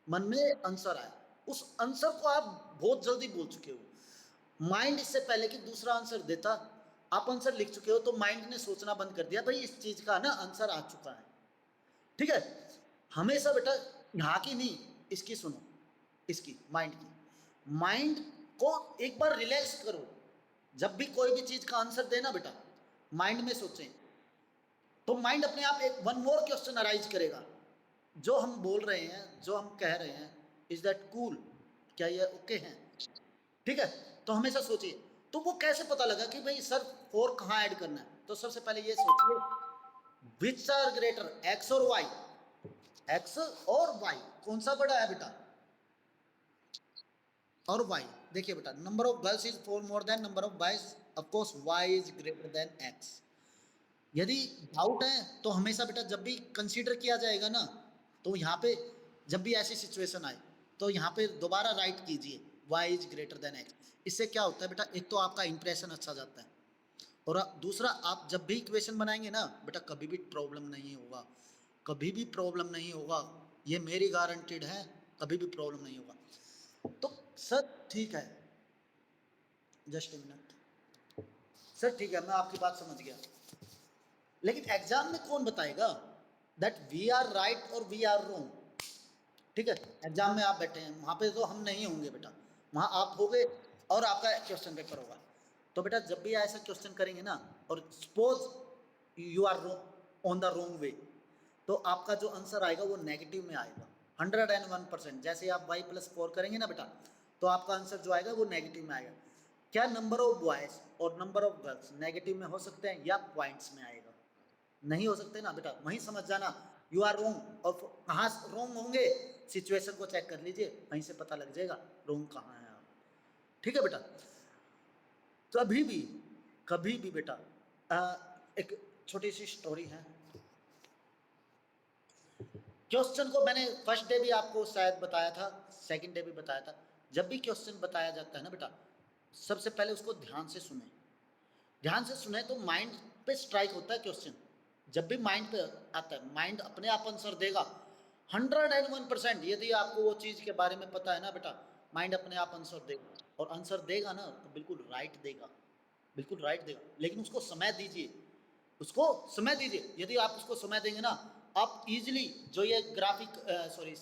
मन में आंसर आया, उस आंसर को आप बहुत जल्दी बोल चुके हो। माइंड इससे पहले कि दूसरा आंसर देता आप आंसर लिख चुके हो, तो माइंड ने सोचना बंद कर दिया, भाई इस चीज का ना आंसर आ चुका है, ठीक है। हमेशा बेटा यहाँ की नहीं, इसकी सुनो, इसकी माइंड की, माइंड को एक बार रिलैक्स करो। जब भी कोई भी चीज का आंसर देना बेटा, माइंड में सोचें, तो माइंड अपने आप एक वन मोर क्वेश्चन अराइज करेगा। जो हम बोल रहे हैं, जो हम कह रहे हैं, इज दैट कूल, क्या ये ओके है? ठीक है, तो हमेशा सोचिए। तो वो कैसे पता लगा कि भाई सर फोर कहाँ ऐड करना है? तो सबसे पहले ये सोचिए, विच आर ग्रेटर, एक्स और वाई? एक्स और वाई कौन सा बड़ा है बेटा? और वाई। देखिए बेटा, number of girls is four more than number of boys, of course y is greater than x. यदि डाउट है तो हमेशा बेटा जब भी कंसीडर किया जाएगा ना, तो यहाँ पे जब भी ऐसी सिचुएशन आए तो यहाँ पे दोबारा राइट कीजिए y is greater then x। इससे क्या होता है बेटा, एक तो आपका इंप्रेशन अच्छा जाता है, और दूसरा आप जब भी इक्वेशन बनाएंगे ना बेटा, कभी भी प्रॉब्लम नहीं होगा, कभी भी प्रॉब्लम नहीं होगा, ये मेरी गारंटीड है, कभी भी प्रॉब्लम नहीं होगा। तो सर ठीक है, जस्ट ए मिनट सर, ठीक है, मैं आपकी बात समझ गया, लेकिन एग्जाम में कौन बताएगा दैट वी आर राइट और वी आर रॉन्ग? ठीक है, एग्जाम में आप बैठे हैं, वहां पे तो हम नहीं होंगे बेटा, वहां आप होगे और आपका क्वेश्चन पेपर होगा। तो बेटा जब भी ऐसा क्वेश्चन करेंगे ना, और suppose you are on the wrong way, तो आपका जो आंसर आएगा वो नेगेटिव में आएगा 101%। जैसे आप y+4 करेंगे ना बेटा, तो आपका आंसर जो आएगा वो नेगेटिव में आएगा। क्या नंबर ऑफ बॉयज और नंबर ऑफ गर्ल्स नेगेटिव में हो सकते हैं या पॉइंट्स में आएगा? नहीं हो सकते ना बेटा, वहीं समझ जाना यू आर रोंग। और कहाँ रोंग होंगे, सिचुएशन को चेक कर लीजिए, वहीं से पता लग जाएगा रोंग कहाँ है आप। ठीक है बेटा, कभी भी बेटा एक छोटी सी स्टोरी है। क्वेश्चन को मैंने फर्स्ट डे भी आपको शायद बताया था, सेकंड डे भी बताया था। जब भी क्वेश्चन बताया जाता है ना बेटा, सबसे पहले उसको ध्यान से सुने, ध्यान से सुने तो माइंड पे स्ट्राइक होता है क्वेश्चन। जब भी माइंड पे आता है, माइंड अपने आप आंसर देगा 101%। यदि आपको वो चीज़ के बारे में पता है ना बेटा, माइंड अपने आप आंसर देगा, और आंसर देगा ना तो बिल्कुल राइट देगा, बिल्कुल राइट देगा। लेकिन उसको समय दीजिए, उसको समय दीजिए। यदि आप उसको समय देंगे ना, आप इजीली, जो ये ग्राफिक सॉरी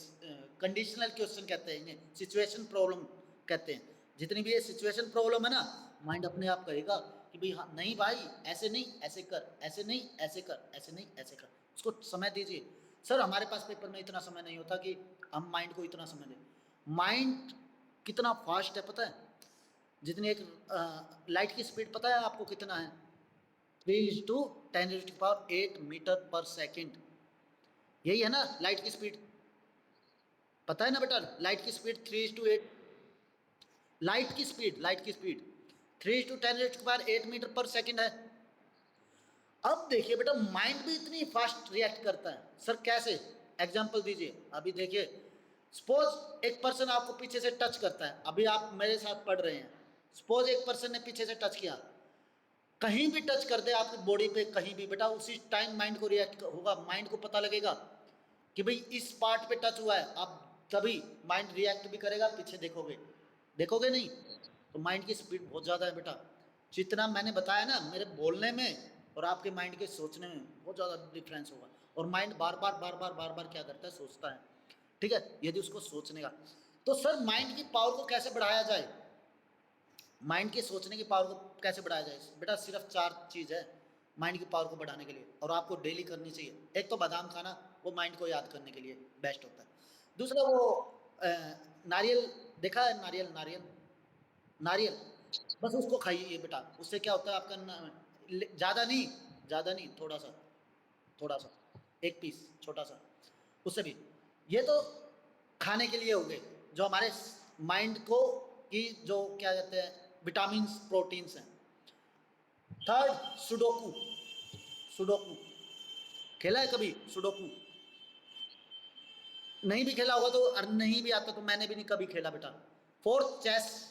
कंडीशनल क्वेश्चन कहते हैं, इन्हें सिचुएशन प्रॉब्लम कहते हैं, जितनी भी ये सिचुएशन प्रॉब्लम है ना, माइंड अपने आप कहेगा कि भाई हाँ, नहीं भाई ऐसे नहीं ऐसे कर, ऐसे नहीं ऐसे कर, ऐसे नहीं ऐसे कर। उसको समय दीजिए। सर हमारे पास पेपर में इतना समय नहीं होता कि हम माइंड को इतना समय दें। माइंड कितना फास्ट है पता है? जितनी एक लाइट की स्पीड पता है आपको कितना है? 3 × 10⁸ मीटर पर सेकेंड। यही है ना लाइट की स्पीड, पता है ना बेटा? लाइट की स्पीड 3:8, लाइट की स्पीड 3 × 10⁸ मीटर पर सेकेंड है। अब देखिए बेटा, माइंड भी इतनी फास्ट रिएक्ट करता है। सर कैसे? एग्जांपल दीजिए। अभी देखिए, सपोज एक पर्सन आपको पीछे से टच करता है, अभी आप मेरे साथ पढ़ रहे हैं, सपोज एक पर्सन ने पीछे से टच किया, कहीं भी टच कर दे आपकी बॉडी पे, कहीं भी बेटा, उसी टाइम माइंड को रिएक्ट होगा, माइंड को पता लगेगा कि भाई इस पार्ट पे टच हुआ है। अब तभी माइंड रिएक्ट भी करेगा, पीछे देखोगे, देखोगे नहीं? तो माइंड की स्पीड बहुत ज़्यादा है बेटा। जितना मैंने बताया ना, मेरे बोलने में और आपके माइंड के सोचने में बहुत ज़्यादा डिफरेंस होगा। और माइंड बार बार क्या करता है, सोचता है। ठीक है, यदि उसको सोचने का, तो सर माइंड की पावर को कैसे बढ़ाया जाए, माइंड के सोचने की पावर को कैसे बढ़ाया जाए? बेटा सिर्फ 4 चीज़ है माइंड की पावर को बढ़ाने के लिए, और आपको डेली करनी चाहिए। एक तो बादाम खाना, वो माइंड को याद करने के लिए बेस्ट होता है। दूसरा वो नारियल, देखा है नारियल? नारियल बस उसको खाइए बेटा, उससे क्या होता है आपका ज़्यादा नहीं, ज़्यादा नहीं, थोड़ा सा, थोड़ा सा, एक पीस छोटा सा, उससे भी। ये तो खाने के लिए हो गए, जो हमारे माइंड को की जो क्या कहते हैं, विटामिन प्रोटीन्स हैं। Third, sudoku. सुडोकू खेला है कभी? सुडोकू नहीं भी खेला होगा तो, और नहीं भी आता तो मैंने भी नहीं कभी खेला बेटा। Fourth, chess.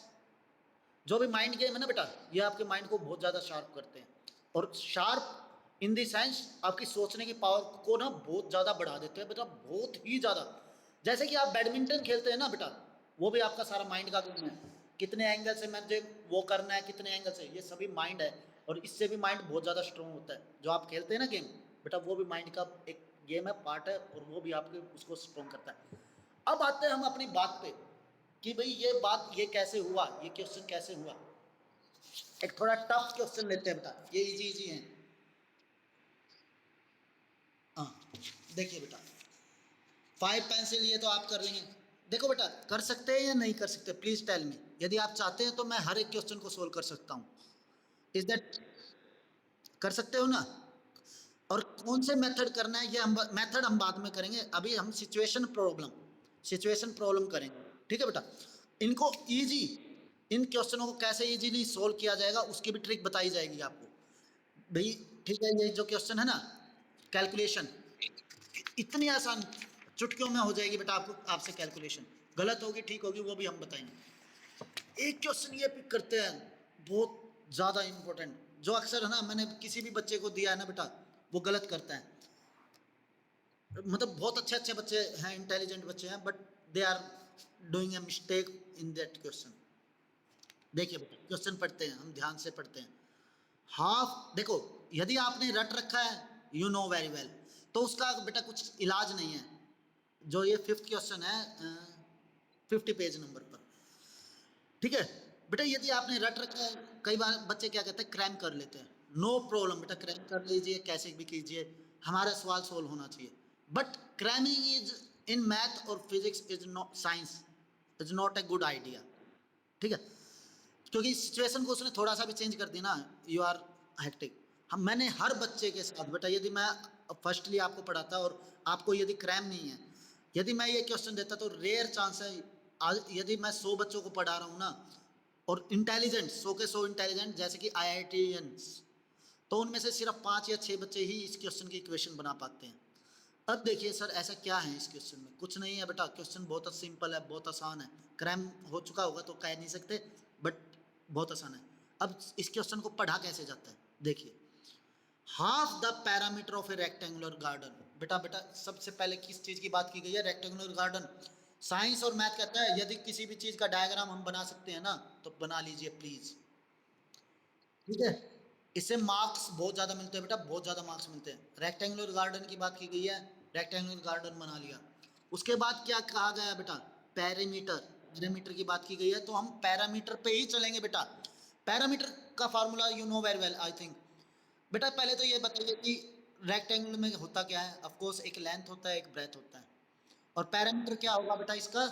जो भी माइंड गेम है ना बेटा, ये आपके माइंड को बहुत ज़्यादा शार्प करते हैं, और शार्प इन दी सेंस आपकी सोचने की पावर को ना बहुत ज़्यादा बढ़ा देते हैं बेटा, बहुत ही ज़्यादा। जैसे कि आप बैडमिंटन खेलते हैं ना बेटा, वो भी आपका सारा माइंड का गेम है। कितने एंगल से मुझे वो करना है, कितने एंगल से, ये सभी माइंड है। और इससे भी माइंड बहुत ज़्यादा स्ट्रॉन्ग होता है। जो आप खेलते हैं ना गेम बेटा, वो भी माइंड का एक गेम है, पार्ट है, और वो भी आपके उसको स्ट्रॉन्ग करता है। अब आते हैं हम अपनी बात पे। कि भाई ये बात ये कैसे हुआ, ये क्वेश्चन कैसे हुआ। एक थोड़ा टफ क्वेश्चन लेते हैं बेटा, ये इजी इजी है। हाँ देखिए बेटा, 5 पेंसिल ये तो आप कर लेंगे। देखो बेटा, कर सकते हैं या नहीं कर सकते, प्लीज टेल मी। यदि आप चाहते हैं तो मैं हर एक क्वेश्चन को सोल्व कर सकता हूँ। इज दैट, कर सकते हो ना? और कौन से मेथड करना है, ये हम मेथड हम बाद में करेंगे, अभी हम सिचुएशन प्रॉब्लम करेंगे। ठीक है बेटा, इनको इजी, इन क्वेश्चनों को कैसे इजीली सोल्व किया जाएगा उसकी भी ट्रिक बताई जाएगी आपको भाई। ठीक है, ये जो क्वेश्चन है ना, कैलकुलेशन इतनी आसान, चुटकियों में हो जाएगी बेटा आपको, आपसे कैलकुलेशन गलत होगी ठीक होगी वो भी हम बताएंगे। एक क्वेश्चन ये पिक करते हैं, बहुत ज़्यादा इंपॉर्टेंट, जो अक्सर है ना, मैंने किसी भी बच्चे को दिया है ना बेटा, वो गलत करता है। मतलब बहुत अच्छे अच्छे बच्चे हैं, इंटेलिजेंट बच्चे हैं, but they are doing a mistake in that question. देखिए बेटा, क्वेश्चन पढ़ते हैं, हम ध्यान से पढ़ते हैं। हाफ, देखो यदि आपने रट रखा है, यू नो वेरी वेल, तो उसका बेटा कुछ इलाज नहीं है। जो ये 5th क्वेश्चन है 50 पेज नंबर पर, ठीक है बेटा, यदि आपने रट रखा है, कई बार बच्चे क्या कहते हैं, क्रैम कर लेते हैं। नो प्रॉब्लम बेटा, क्रैम कर लीजिए, कैसे भी कीजिए, हमारा सवाल सोल्व होना चाहिए। But cramming is in math और physics is not, science is not a good idea. ठीक है, क्योंकि सिचुएशन को उसने थोड़ा सा भी चेंज कर दिया ना, यू आर हेक्टिक। हम, मैंने हर बच्चे के साथ बेटा, यदि मैं फर्स्टली आपको पढ़ाता और आपको यदि क्रैम नहीं है, यदि मैं ये क्वेश्चन देता तो रेयर चांस है, यदि मैं 100 बच्चों को पढ़ा रहा हूँ ना, और इंटेलिजेंट 100 के 100 इंटेलिजेंट जैसे कि IITians, तो उनमें से सिर्फ 5 या 6 बच्चे ही इस क्वेश्चन की इक्वेशन बना पाते हैं। अब देखिए सर, ऐसा क्या है इस क्वेश्चन में, कुछ नहीं है बेटा, क्वेश्चन बहुत सिंपल है, बहुत आसान है। क्रैम हो चुका होगा तो कह नहीं सकते, बट बहुत आसान है। अब इस क्वेश्चन को पढ़ा कैसे जाता है, देखिए। Half the perimeter of a rectangular garden, बेटा बेटा सबसे पहले किस चीज की बात की गई है, रेक्टेंगुलर गार्डन। साइंस और मैथ कहता है यदि किसी भी चीज का डायग्राम हम बना सकते हैं ना, तो बना लीजिए प्लीज। ठीक है, इससे मार्क्स बहुत ज्यादा मिलते हैं बेटा, बहुत ज्यादा मार्क्स मिलते हैं। रेक्टेंगुलर गार्डन की बात की गई है, रेक्टेंगुलर गार्डन बना लिया। उसके बाद क्या कहा गया है बेटा, पैरामीटर, पैरामीटर की बात की गई है, तो हम पैरामीटर पे ही चलेंगे बेटा। पैरामीटर का formula you know very well I think. बेटा पहले तो ये बताइए कि रेक्टेंगल में होता क्या है, ऑफ कोर्स एक लेंथ होता है, एक ब्रेथ होता है, और पैरामीटर क्या होगा बेटा इसका।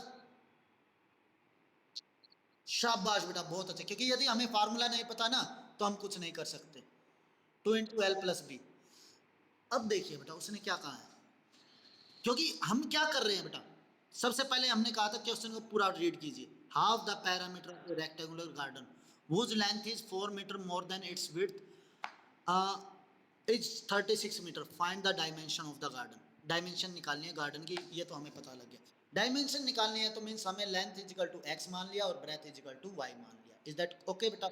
शाबाश बेटा, बहुत अच्छे, क्योंकि यदि हमें फार्मूला नहीं पता ना, तो हम कुछ नहीं कर सकते। 2 × L + B। अब देखिए बेटा उसने क्या कहा है, क्योंकि हम क्या कर रहे हैं बेटा, सबसे पहले हमने कहा था क्वेश्चन को पूरा रीड कीजिए। Half the perimeter of the rectangular garden whose length is 4 metre more than its width is 36 metre, find the dimension of the garden. Dimension निकालनी है गार्डन की, ये तो हमें पता लग गया। डायमेंशन निकालनी है तो मीन्स हमें length is equal to x मान लिया और breadth is equal to y मान लिया। इज दैट ओके बेटा?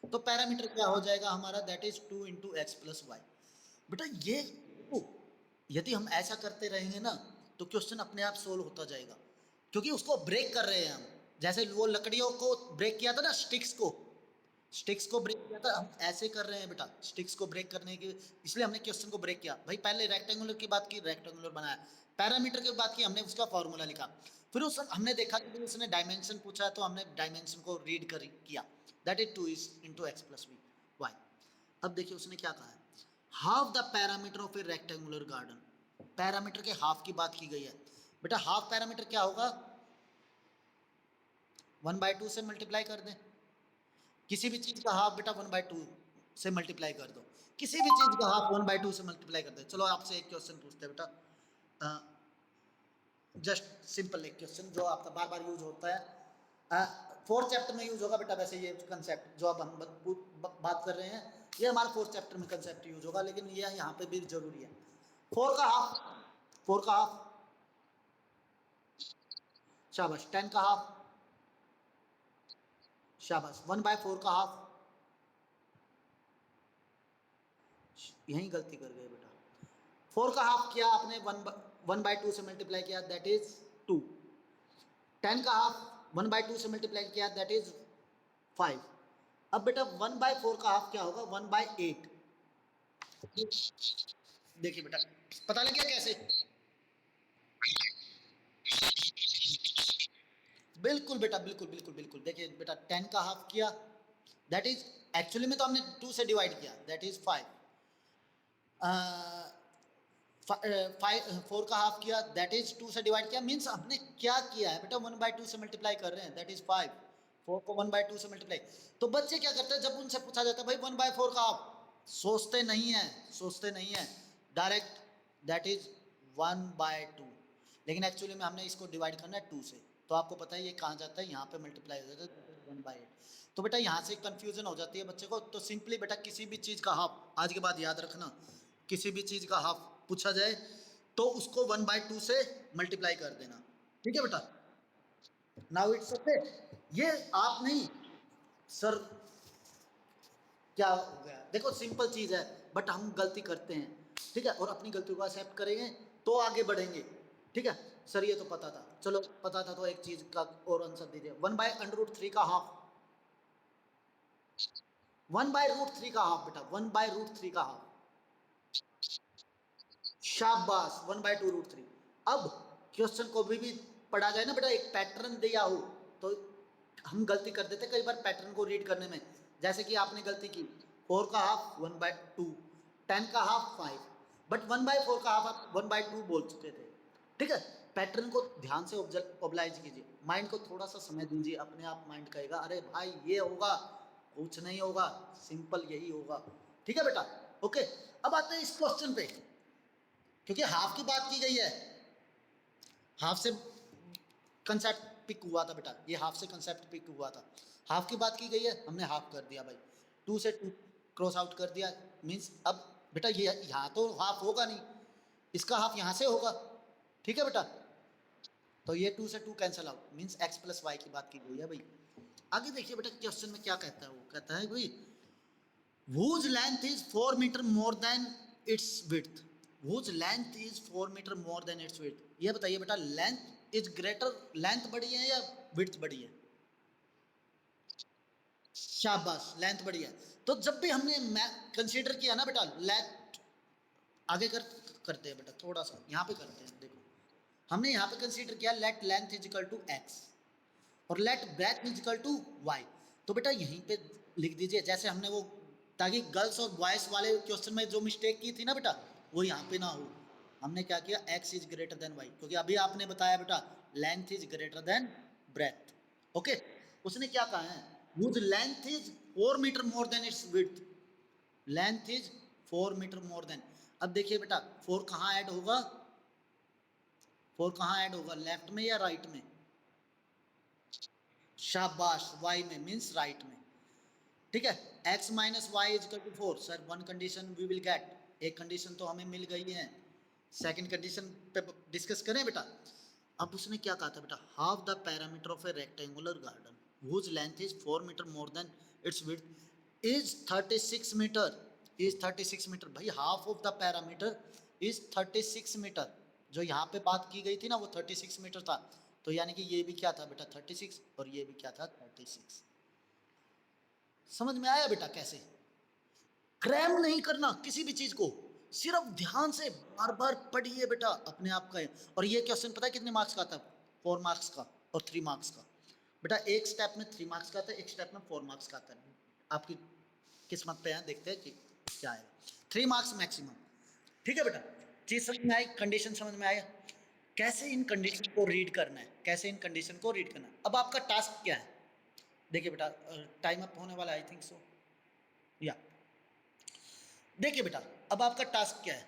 तो पैरामीटर क्या हो जाएगा हमारा, दैट इज 2 × X + Y। बेटा ये यदि हम ऐसा करते रहेंगे ना, तो क्वेश्चन अपने आप सोल्व होता जाएगा, क्योंकि उसको ब्रेक कर रहे हैं हम। जैसे वो लकड़ियों को ब्रेक किया था ना, स्टिक्स को ब्रेक किया था, हम ऐसे कर रहे हैं बेटा, स्टिक्स को ब्रेक करने के, इसलिए हमने क्वेश्चन को ब्रेक किया। भाई पहले रेक्टेंगुलर की बात की, रेक्टेंगुलर बनाया, पैरामीटर की बात की, हमने उसका फॉर्मूला लिखा, फिर उस हमने देखा कि उसने डायमेंशन पूछा, तो हमने डायमेंशन को रीड कर किया, दैट इज 2 × X + Y। अब देखिए उसने क्या कहा है, half the perimeter of a rectangular garden. Parameter के हाफ की बात की गई है बेटा। हाफ पैरामीटर क्या होगा, 1/2 से मल्टीप्लाई कर दें। किसी भी चीज का हाफ बेटा 1/2 से मल्टीप्लाई कर दो, किसी भी चीज का हाफ 1/2 से मल्टीप्लाई कर दे। चलो आपसे एक क्वेश्चन पूछते हैं बेटा, जस्ट सिंपल एक क्वेश्चन जो आपका बार बार यूज होता है, 4th चैप्टर में यूज होगा बेटा। वैसे ये कंसेप्ट जो अब हम बात कर रहे हैं, ये हमारा 4th चैप्टर में कंसेप्ट यूज होगा, लेकिन ये यहाँ पे भी जरूरी है। 4 का हाफ, 4 का हाफ, शाबाश। 10 का हाफ, शाबाश। 1/4 का हाफ, यही गलती कर गए बेटा। 4 का हाफ किया आपने, 1/2 से मल्टीप्लाई किया, दैट इज 2। 10 का हाफ 1/2 से मल्टीप्लाई किया, दैट इज 5। अब बेटा 1/4 का हाफ क्या होगा, 1/8। देखिए बेटा, पता लग गया कैसे? बिल्कुल बिल्कुल बेटा, बिल्कुल बिल्कुल बिल्कुल। देखिए बेटा 10 का हाफ किया, दैट इज, एक्चुअली में तो हमने 2 से डिवाइड किया, दैट इज 5। 4 का हाफ किया, दैट इज 2 से डिवाइड किया, मीन्स हमने क्या किया है बेटा, 1/2 से मल्टीप्लाई कर रहे हैं, दैट इज 5। 4 को 1/2 से मल्टीप्लाई। तो बच्चे क्या करते हैं, जब उनसे पूछा जाता है भाई 1/4 का हाफ, सोचते नहीं है, सोचते नहीं है, डायरेक्ट दैट इज 1/2। लेकिन एक्चुअली में हमने इसको डिवाइड करना है 2 से, तो आपको पता है ये कहाँ जाता है, यहाँ पे मल्टीप्लाई हो जाता है 1/8। तो बेटा यहाँ से कंफ्यूजन हो जाती है बच्चे को, तो सिंपली बेटा किसी भी चीज़ का हाफ, आज के बाद याद रखना, किसी भी चीज़ का हाफ पूछा जाए तो उसको 1/2 से मल्टीप्लाई कर देना, ठीक है बेटा। नाउ इट्स ओके, ये आप नहीं सर क्या हो गया, देखो सिंपल चीज है, बट हम गलती करते हैं, ठीक है, और अपनी गलतियों को एक्सेप्ट करेंगे तो आगे बढ़ेंगे, ठीक है। सर ये तो पता था, चलो पता था तो एक चीज का और आंसर दीजिए, 1/√3 का हाफ, 1/√3 का हाफ बेटा, 1/√3 का हाफ, शाबाश, 1/2√3। अब क्वेश्चन को भी पढ़ा जाए ना बेटा, एक पैटर्न दिया हो तो हम गलती कर देते कई बार पैटर्न को रीड करने में, जैसे कि आपने गलती की, 4 का हाफ 1/2, 10 का हाफ 5, बट 1/4 का हाफ आप 1/2 बोल चुके थे, ठीक है। पैटर्न को ध्यान से ऑब्जर्व कीजिए, माइंड को थोड़ा सा समय दीजिए, अपने आप माइंड कहेगा अरे भाई ये होगा, कुछ नहीं होगा, सिंपल यही होगा, ठीक है बेटा, ओके। अब आते हैं इस क्वेश्चन पे, क्योंकि हाफ की बात की गई है, हाफ से कंसेप्ट पिक हुआ था बेटा, ये हाफ से कंसेप्ट पिक हुआ था, हाफ की बात की गई है, हमने हाफ कर दिया भाई, 2 से 2 क्रॉस आउट कर दिया, मीन्स अब बेटा ये यहाँ तो हाफ होगा नहीं, इसका हाफ यहाँ से होगा, ठीक है बेटा। तो ये 2 से 2 cancel out, means x plus y की बात की गई है भाई। आगे देखिए बेटा क्वेश्चन में क्या कहता है, वो कहता है भाई whose length is 4 meter more than its width, whose length is 4 meter more than its width, ये बताइए बेटा लेंथ इज ग्रेटर, लेंथ बड़ी है या विड्थ बड़ी है, शाबाश लेंथ बड़ी है। तो जब भी हमने कंसीडर किया ना बेटा लेट, आगे करते हैं बेटा, थोड़ा सा यहाँ पे करते हैं, देखो हमने यहाँ पे कंसीडर किया let length is equal to x और let breadth is equal to y, तो बेटा यहीं पे लिख दीजिए जैसे हमने वो, ताकि गर्ल्स और बॉयज वाले क्वेश्चन में जो मिस्टेक की थी ना बेटा वो यहाँ पे ना हो। हमने क्या किया, x is greater than y, क्योंकि अभी आपने बताया बेटा length is greater than breadth, okay. उसने क्या कहा है, whose length is 4 metre more than its width, length is 4 metre more than. अब देखिए बेटा 4 कहाँ ऐड होगा, 4 कहाँ ऐड होगा, लेफ्ट में या राइट में, शाबाश y में, मीन्स राइट में, ठीक है। x minus y is equal to 4, sir one condition we will get, एक कंडीशन तो हमें मिल गई है, सेकंड कंडीशन पे डिस्कस करें बेटा। अब उसने क्या कहा था बेटा, half the perimeter of a rectangular garden whose length is 4 metre more than its width is 36 metre, is 36 metre, भाई half of the perimeter is 36 metre, जो यहाँ पे बात की गई थी ना वो 36 मीटर था, तो यानी कि ये भी क्या था बेटा 36 और ये भी क्या था 36। समझ में आया बेटा कैसे, क्रैम नहीं करना किसी भी चीज को, सिर्फ ध्यान से बार बार पढ़िए बेटा, अपने आप का है। और ये क्वेश्चन पता है कितने मार्क्स का था, 4 मार्क्स का और 3 मार्क्स का, बेटा एक स्टेप में 3 मार्क्स का था, एक स्टेप में 4 मार्क्स का था, आपकी किस्मत पे है, देखते हैं कि क्या है, 3 मार्क्स मैक्सिमम, ठीक है बेटा। चीज समझ में आई, कंडीशन समझ में आया, कैसे इन कंडीशन को रीड करना है, कैसे इन कंडीशन को रीड करना है। अब आपका टास्क क्या है, देखिए बेटा टाइम अप होने वाला, आई थिंक सो, या देखिए बेटा अब आपका टास्क क्या है,